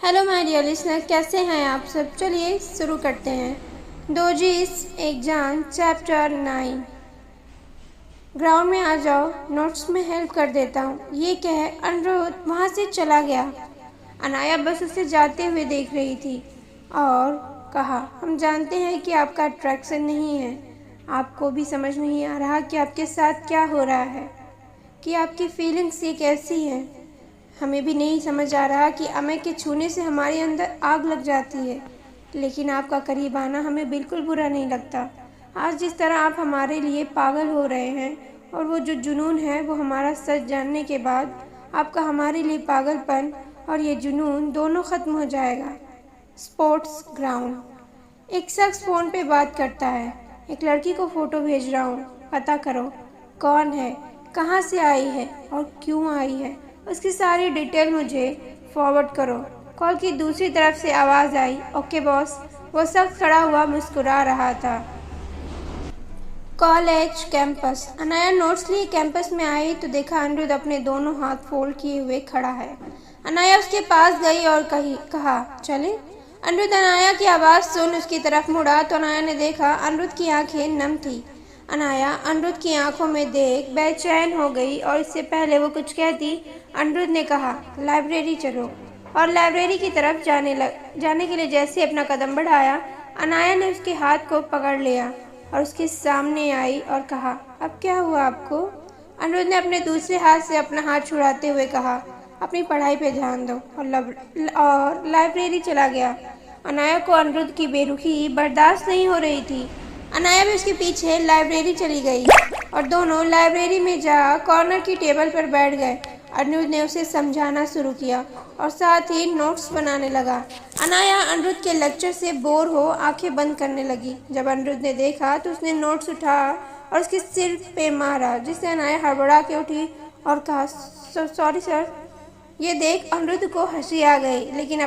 Hello my dear listener, कैसे हैं आप सब। चलिए शुरू करते हैं। दो जीस एक जान चैप्टर 9। ग्राउंड में आ जाओ, नोट्स में हेल्प कर देता हूँ, ये कह अनिरुद्ध वहाँ से चला गया। अनाया बस उसे जाते हुए देख रही थी और कहा, हम जानते हैं कि आपका अट्रैक्शन नहीं है। आपको भी समझ नहीं आ रहा कि आपके साथ क्या हो रहा है, कि आपकी फीलिंग्स ये कैसी हैं। हमें भी नहीं समझ आ रहा कि अमय के छूने से हमारे अंदर आग लग जाती है, लेकिन आपका करीब आना हमें बिल्कुल बुरा नहीं लगता। आज जिस तरह आप हमारे लिए पागल हो रहे हैं और वो जो जुनून है वो हमारा सच जानने के बाद आपका हमारे लिए पागलपन और ये जुनून दोनों ख़त्म हो जाएगा। Sports ground. एक शख्स फ़ोन पे बात करता है। एक लड़की को फ़ोटो भेज रहा हूँ, पता करो कौन है, कहाँ से आई है और क्यों आई है, उसकी सारी डिटेल मुझे फॉरवर्ड करो। कॉल की दूसरी तरफ से आवाज़ आई, ओके बॉस। वो शख्स खड़ा हुआ मुस्कुरा रहा था। College campus. अनाया नोट्स लिए कैंपस में आई तो देखा अनिरुद्ध अपने दोनों हाथ फोल्ड किए हुए खड़ा है। अनाया उसके पास गई और कहा चले। अनिरुद्ध अनाया की आवाज़ सुन उसकी तरफ मुड़ा तो अनाया ने देखा अनिरुद्ध की आंखें नम थी। अनाया अनिरुद्ध की आंखों में देख बेचैन हो गई और इससे पहले वो कुछ कहती, अनिरुद्ध ने कहा, लाइब्रेरी चलो। और लाइब्रेरी की तरफ जाने के लिए जैसे अपना कदम बढ़ाया, अनाया ने उसके हाथ को पकड़ लिया और उसके सामने आई और कहा, अब क्या हुआ आपको। अनिरुद्ध ने अपने दूसरे हाथ से अपना हाथ छुड़ाते हुए कहा, अपनी पढ़ाई पे ध्यान दो। और लाइब्रेरी चला गया। अनाया को अनिरुद्ध की बेरुखी बर्दाश्त नहीं हो रही थी। अनाया भी उसके पीछे लाइब्रेरी चली गई और दोनों लाइब्रेरी में जा कॉर्नर की टेबल पर बैठ गए। अनिरुद्ध ने उसे समझाना शुरू किया और साथ ही नोट्स बनाने लगा। अनाया अनिरुद्ध के लेक्चर से बोर हो आंखें बंद करने लगी। जब अनिरुद्ध ने देखा तो उसने नोट्स उठा और उसके सिर पे मारा, जिससे अनाया हड़बड़ा के उठी और कहा, सॉरी सर। ये देख अनिरुद्ध को हंसी आ गई, लेकिन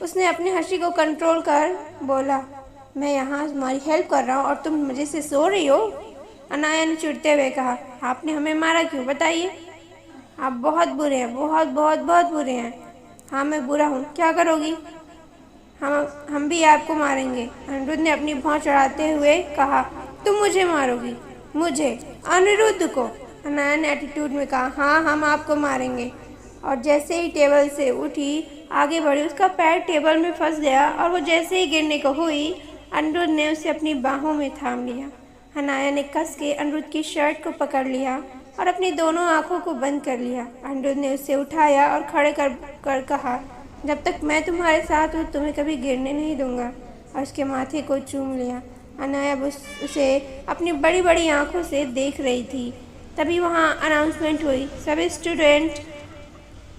उसने अपनी हंसी को कंट्रोल कर बोला, मैं यहाँ तुम्हारी हेल्प कर रहा हूँ और तुम मुझे से सो रही हो। अनाया ने चिढ़ते हुए कहा, आपने हमें मारा क्यों, बताइए। आप बहुत बुरे हैं, बहुत बहुत बहुत बुरे हैं। हाँ मैं बुरा हूँ, क्या करोगी। हम भी आपको मारेंगे। अनिरुद्ध ने अपनी भौं चढ़ाते हुए कहा, तुम मुझे मारोगी। मुझे, अनिरुद्ध को। अनाया ने एटीट्यूड में कहा, हाँ हम आपको मारेंगे। और जैसे ही टेबल से उठी आगे बढ़ी, उसका पैर टेबल में फंस गया और वो जैसे ही गिरने को हुई, अनिरुद्ध ने उसे अपनी बाहों में थाम लिया। अनाया ने कस के अनिरुद्ध की शर्ट को पकड़ लिया और अपनी दोनों आंखों को बंद कर लिया। अनिरुद्ध ने उसे उठाया और खड़े कर कहा, जब तक मैं तुम्हारे साथ हूँ तुम्हें कभी गिरने नहीं दूंगा, और उसके माथे को चूम लिया। अनाया उसे अपनी बड़ी बड़ी आंखों से देख रही थी। तभी वहाँ अनाउंसमेंट हुई, सभी स्टूडेंट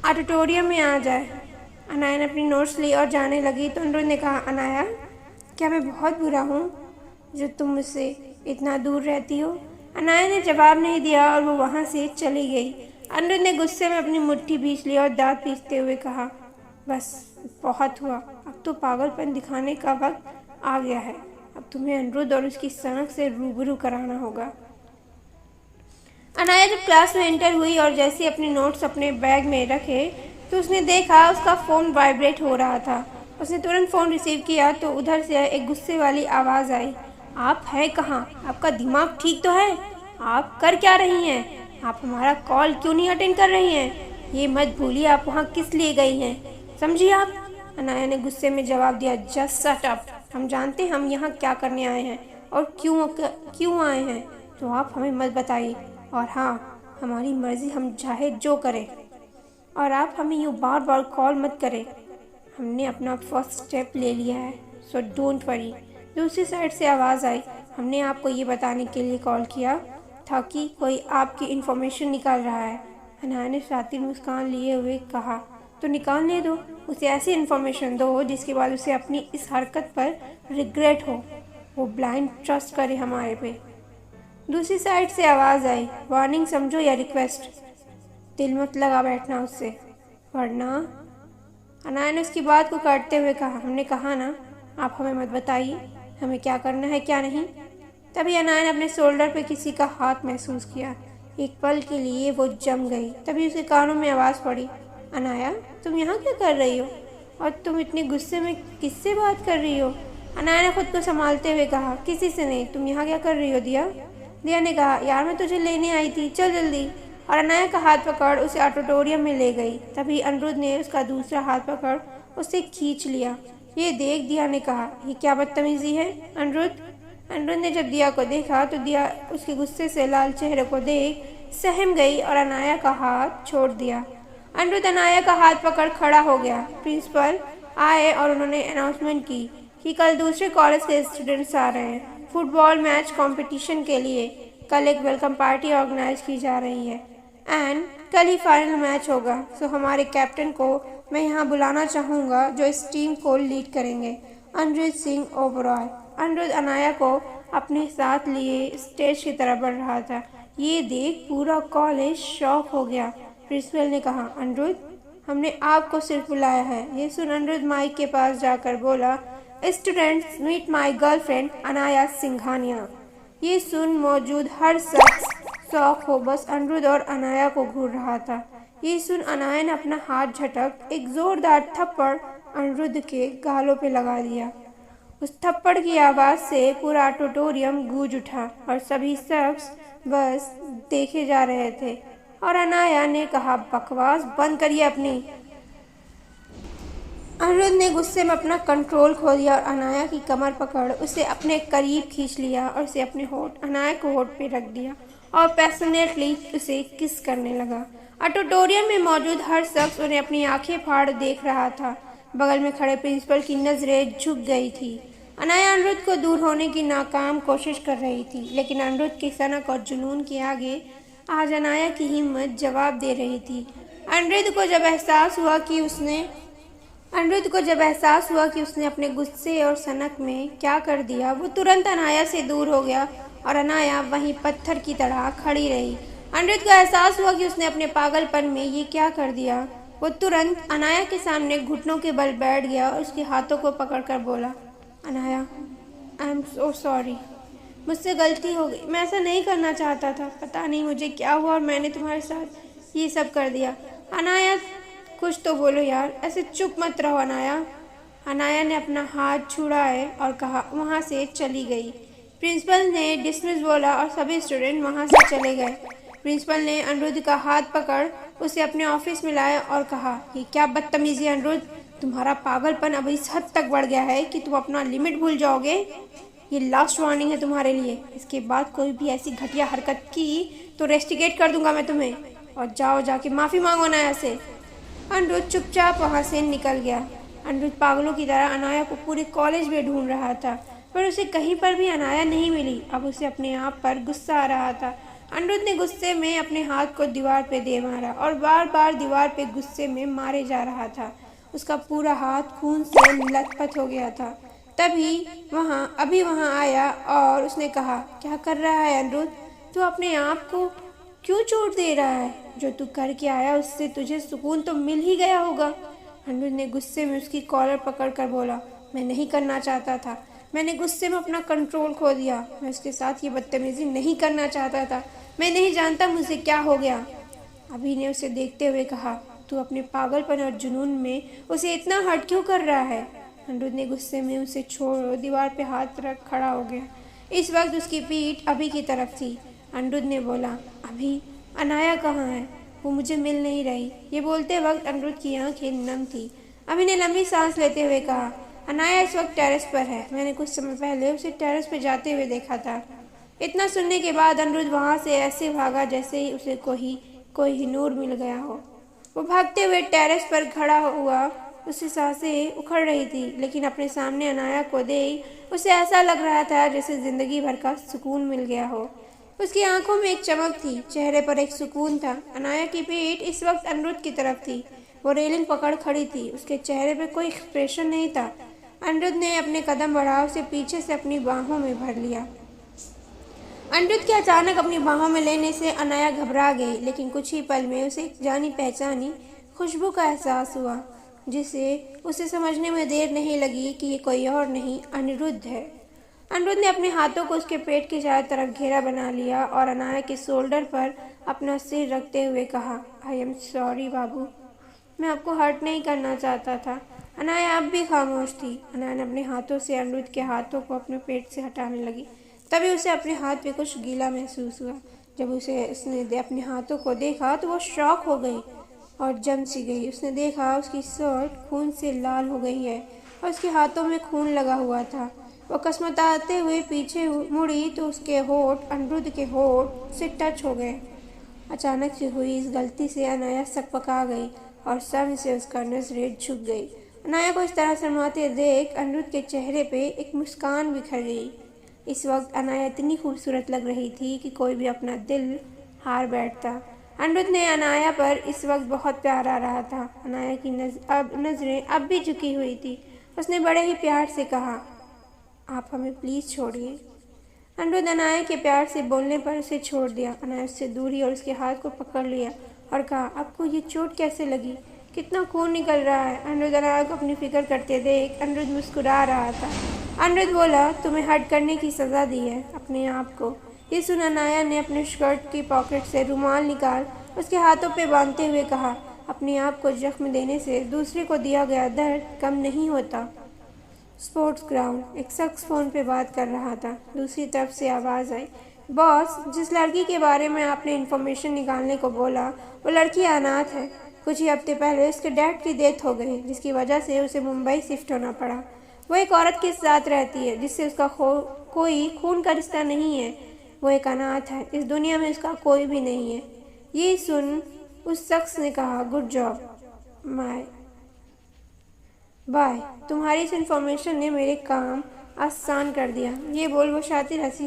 ऑडिटोरियम में आ जाए। अनाया ने अपनी नोट्स ली और जाने लगी तो अनिरुद्ध ने कहा, अनाया क्या मैं बहुत बुरा हूँ जो तुम मुझसे इतना दूर रहती हो। अनाया ने जवाब नहीं दिया और वो वहाँ से चली गई। अनिरुद्ध ने गुस्से में अपनी मुट्ठी भींच ली और दांत पीसते हुए कहा, बस बहुत हुआ, अब तो पागलपन दिखाने का वक्त आ गया है। अब तुम्हें अनिरुद्ध और उसकी सनक से रूबरू कराना होगा। अनाया जब क्लास में एंटर हुई और जैसे अपने नोट्स अपने बैग में रखे तो उसने देखा उसका फ़ोन वाइब्रेट हो रहा था। उसने तुरंत फ़ोन रिसीव किया तो उधर से एक गुस्से वाली आवाज़ आई, आप हैं कहाँ, आपका दिमाग ठीक तो है, आप कर क्या रही हैं, आप हमारा कॉल क्यों नहीं अटेंड कर रही हैं, ये मत भूलिए आप वहाँ किस लिए गई हैं, समझिए आप। अनाया ने गुस्से में जवाब दिया, जस्ट शट अप। हम जानते हम यहाँ क्या करने आए हैं और क्यों आए हैं, तो आप हमें मत बताइए। और हाँ, हमारी मर्जी, हम चाहे जो करें, और आप हमें यूँ बार बार कॉल मत करें। हमने अपना फर्स्ट स्टेप ले लिया है, सो डोंट वरी। दूसरी साइड से आवाज़ आई, हमने आपको ये बताने के लिए कॉल किया था कि कोई आपकी इन्फॉर्मेशन निकाल रहा है। अनाया ने शातिर मुस्कान लिए हुए कहा, तो निकालने दो, उसे ऐसी इन्फॉर्मेशन दो जिसके बाद उसे अपनी इस हरकत पर रिग्रेट हो, वो ब्लाइंड ट्रस्ट करे हमारे पे। दूसरी साइड से आवाज़ आई, वार्निंग समझो या रिक्वेस्ट, दिल मत लगा बैठना उससे, वरना। अनाया ने उसकी बात को काटते हुए कहा, हमने कहा ना, आप हमें मत बताइए हमें क्या करना है क्या नहीं। तभी अनाया ने अपने शोल्डर पे किसी का हाथ महसूस किया। एक पल के लिए वो जम गई। तभी उसके कानों में आवाज़ पड़ी, अनाया तुम यहाँ क्या कर रही हो। और तुम इतने गुस्से में किससे बात कर रही हो? अनाया ने खुद को संभालते हुए कहा, किसी से नहीं। तुम यहाँ क्या कर रही हो दिया? दिया ने कहा, यार मैं तुझे लेने आई थी, चल जल्दी। और अनाया का हाथ पकड़ उसे ऑडिटोरियम में ले गई। तभी अनिरुद्ध ने उसका दूसरा हाथ पकड़ उसे खींच लिया। ये देख, दिया ने कहा, ये क्या बदतमीजी है अनिरुद्ध? अनिरुद्ध ने जब दिया को देखा तो दिया उसके गुस्से से लाल चेहरे को देख सहम गई और अनाया का हाथ छोड़ दिया। अनिरुद्ध अनाया का हाथ पकड़ खड़ा हो गया। प्रिंसिपल आए और उन्होंने अनाउंसमेंट की कि कल दूसरे कॉलेज के स्टूडेंट्स आ रहे हैं फुटबॉल मैच कंपटीशन के लिए। कल एक वेलकम पार्टी ऑर्गेनाइज की जा रही है एंड कल ही फाइनल मैच होगा। सो हमारे कैप्टन को मैं यहाँ बुलाना चाहूँगा जो इस टीम को लीड करेंगे, अनिरुद्ध सिंह ओबरॉय। अनिरुद्ध अनाया को अपने साथ लिए स्टेज की तरफ बढ़ रहा था। ये देख पूरा कॉलेज शॉक हो गया। प्रिंसिपल ने कहा, अनिरुद्ध हमने आपको सिर्फ बुलाया है। ये सुन अनिरुद्ध माइक के पास जाकर बोला, students meet my girlfriend Anaya Singhania. ये सुन मौजूद हर शख्स शौक हो बस अनिरुद्ध और अनाया को घूर रहा था। ये सुन अनाया ने अपना हाथ झटक एक जोरदार थप्पड़ अनिरुद्ध के गालों पे लगा दिया। उस थप्पड़ की आवाज़ से पूरा ऑडिटोरियम गूंज उठा और सभी शख्स बस देखे जा रहे थे। और अनाया ने कहा, बकवास बंद करिए अपनी। अनिरुद्ध ने गुस्से में अपना कंट्रोल खो दिया और अनाया की कमर पकड़ उसे अपने करीब खींच लिया और उसे अपने होठ अनाया को होठ पे रख दिया और पैशनेटली उसे किस करने लगा। ऑडिटोरियम में मौजूद हर शख्स उन्हें अपनी आंखें फाड़ देख रहा था। बगल में खड़े प्रिंसिपल की नजरें झुक गई थी। अनाया अनिरुद्ध को दूर होने की नाकाम कोशिश कर रही थी, लेकिन अनिरुद्ध की सनक और जुनून के आगे आज अनाया की हिम्मत जवाब दे रही थी। अनिरुद्ध को जब एहसास हुआ कि उसने अपने गुस्से और सनक में क्या कर दिया, वो तुरंत अनाया से दूर हो गया और अनाया वहीं पत्थर की तरह खड़ी रही। अनिरुद्ध को एहसास हुआ कि उसने अपने पागलपन में ये क्या कर दिया। वो तुरंत अनाया के सामने घुटनों के बल बैठ गया और उसके हाथों को पकड़कर बोला, Anaya I am so sorry, मुझसे गलती हो गई। मैं ऐसा नहीं करना चाहता था। पता नहीं मुझे क्या हुआ और मैंने तुम्हारे साथ ये सब कर दिया। अनाया कुछ तो बोलो यार, ऐसे चुप मत रहो अनाया। अनाया ने अपना हाथ छुड़ाए और कहा वहाँ से चली गई। प्रिंसिपल ने डिसमिस बोला और सभी स्टूडेंट वहाँ से चले गए। प्रिंसिपल ने अनिरुद्ध का हाथ पकड़ उसे अपने ऑफिस में लाया और कहा, ये क्या बदतमीजी है अनिरुद्ध, तुम्हारा पागलपन अब इस हद तक बढ़ गया है कि तुम अपना लिमिट भूल जाओगे। ये लास्ट वार्निंग है तुम्हारे लिए। इसके बाद कोई भी ऐसी घटिया हरकत की तो रेस्टिकेट कर दूंगा मैं तुम्हें। और जाओ जाके माफ़ी मांगो अनाया से। अनिरुद्ध चुपचाप वहाँ से निकल गया। अनिरुद्ध पागलों की तरह अनाया को पूरे कॉलेज में ढूंढ रहा था, पर उसे कहीं पर भी अनाया नहीं मिली। अब उसे अपने आप पर गुस्सा आ रहा था। अनिरुद्ध ने गुस्से में अपने हाथ को दीवार पे दे मारा और बार बार दीवार पे गुस्से में मारे जा रहा था। उसका पूरा हाथ खून से लथपथ हो गया था। तभी वहाँ आया और उसने कहा, क्या कर रहा है अनिरुद्ध, तू अपने आप को क्यों चोट दे रहा है? जो तू करके आया उससे तुझे सुकून तो मिल ही गया होगा। अनिरुद्ध ने गुस्से में उसकी कॉलर पकड़कर बोला, मैं नहीं करना चाहता था। मैंने गुस्से में अपना कंट्रोल खो दिया। मैं उसके साथ ये बदतमीजी नहीं करना चाहता था। मैं नहीं जानता मुझे क्या हो गया। अभी ने उसे देखते हुए कहा, तू अपने पागलपन और जुनून में उसे इतना हर्ट क्यों कर रहा है? अनिरुद्ध ने गुस्से में उसे छोड़ दीवार पे हाथ रख खड़ा हो गया। इस वक्त उसकी पीठ अभी की तरफ थी। अनिरुद्ध ने बोला, अभी अनाया कहाँ है? वो मुझे मिल नहीं रही। ये बोलते वक्त अनिरुद्ध की आंखें नम थी। अभी ने लंबी सांस लेते हुए कहा, अनाया इस वक्त टेरेस पर है। मैंने कुछ समय पहले उसे टेरेस पर जाते हुए देखा था। इतना सुनने के बाद अनिरुद्ध वहाँ से ऐसे भागा जैसे ही उसे कोई नूर मिल गया हो। वो भागते हुए टेरेस पर खड़ा हुआ। उसकी सांसें उखड़ रही थी, लेकिन अपने सामने अनाया को देख उसे ऐसा लग रहा था जैसे जिंदगी भर का सुकून मिल गया हो। उसकी आंखों में एक चमक थी, चेहरे पर एक सुकून था। अनाया की पीठ इस वक्त अनिरुद्ध की तरफ थी। वो रेलिंग पकड़ खड़ी थी। उसके चेहरे पर कोई एक्सप्रेशन नहीं था। अनिरुद्ध ने अपने कदम बढ़ा उसे पीछे से अपनी बाहों में भर लिया। अनिरुद्ध के अचानक अपनी बाहों में लेने से अनाया घबरा गई, लेकिन कुछ ही पल में उसे एक जानी पहचानी खुशबू का एहसास हुआ, जिसे उसे समझने में देर नहीं लगी कि ये कोई और नहीं अनिरुद्ध है। अनिरुद्ध ने अपने हाथों को उसके पेट के चारों तरफ घेरा बना लिया और अनाया के शोल्डर पर अपना सिर रखते हुए कहा, आई एम सॉरी बाबू, मैं आपको हर्ट नहीं करना चाहता था। अनाया अब भी खामोश थी। अनाया ने अपने हाथों से अनिरुद्ध के हाथों को अपने पेट से हटाने लगी। तभी उसे अपने हाथ पे कुछ गीला महसूस हुआ। जब उसने अपने हाथों को देखा तो वो शॉक हो गई और जम सी गई। उसने देखा उसकी शर्ट खून से लाल हो गई है और उसके हाथों में खून लगा हुआ था। वो कसमताते हुए पीछे मुड़ी तो उसके होठ अनिरुद्ध के होठ से टच हो गए। अचानक से हुई इस गलती से अनाया सकपका गई और सर से उसका नजरें झुक गई। अनाया को इस तरह शर्माते देख अनिरुद्ध के चेहरे पे एक मुस्कान बिखर गई। इस वक्त अनाया इतनी खूबसूरत लग रही थी कि कोई भी अपना दिल हार बैठता। अनिरुद्ध ने अनाया पर इस वक्त बहुत प्यार आ रहा था। अनाया की नजरें अब भी झुकी हुई थी। उसने बड़े ही प्यार से कहा, आप हमें प्लीज छोड़िए। अनिरुद्ध अनाया के प्यार से बोलने पर उसे छोड़ दिया। अनाया उससे दूरी और उसके हाथ को पकड़ लिया और कहा, आपको ये चोट कैसे लगी? कितना खून निकल रहा है? अनिरुद्ध अनाया को अपनी फिक्र करते देख अनिरुद्ध मुस्कुरा रहा था। अनिरुद्ध बोला, तुम्हें हर्ट करने की सजा दी है अपने आप को। ये सुन अनाया ने अपने स्कर्ट की पॉकेट से रुमाल निकाल उसके हाथों पे बांधते हुए कहा, अपने आप को जख्म देने से दूसरे को दिया गया दर्द कम नहीं होता। Sports ground. एक शख्स फोन पे बात कर रहा था। दूसरी तरफ से आवाज़ आई, बॉस, जिस लड़की के बारे में आपने इन्फॉर्मेशन निकालने को बोला वो लड़की अनाथ है। कुछ ही हफ्ते पहले उसके डैड की डेथ हो गई जिसकी वजह से उसे मुंबई शिफ्ट होना पड़ा। वो एक औरत के साथ रहती है जिससे उसका कोई खून का रिश्ता नहीं है। वो एक अनाथ है। इस दुनिया में उसका कोई भी नहीं है। ये सुन उस शख्स ने कहा, गुड जॉब माय बाय, तुम्हारी इस इन्फॉर्मेशन ने मेरे काम आसान कर दिया। ये बोल वो शातिर हंसी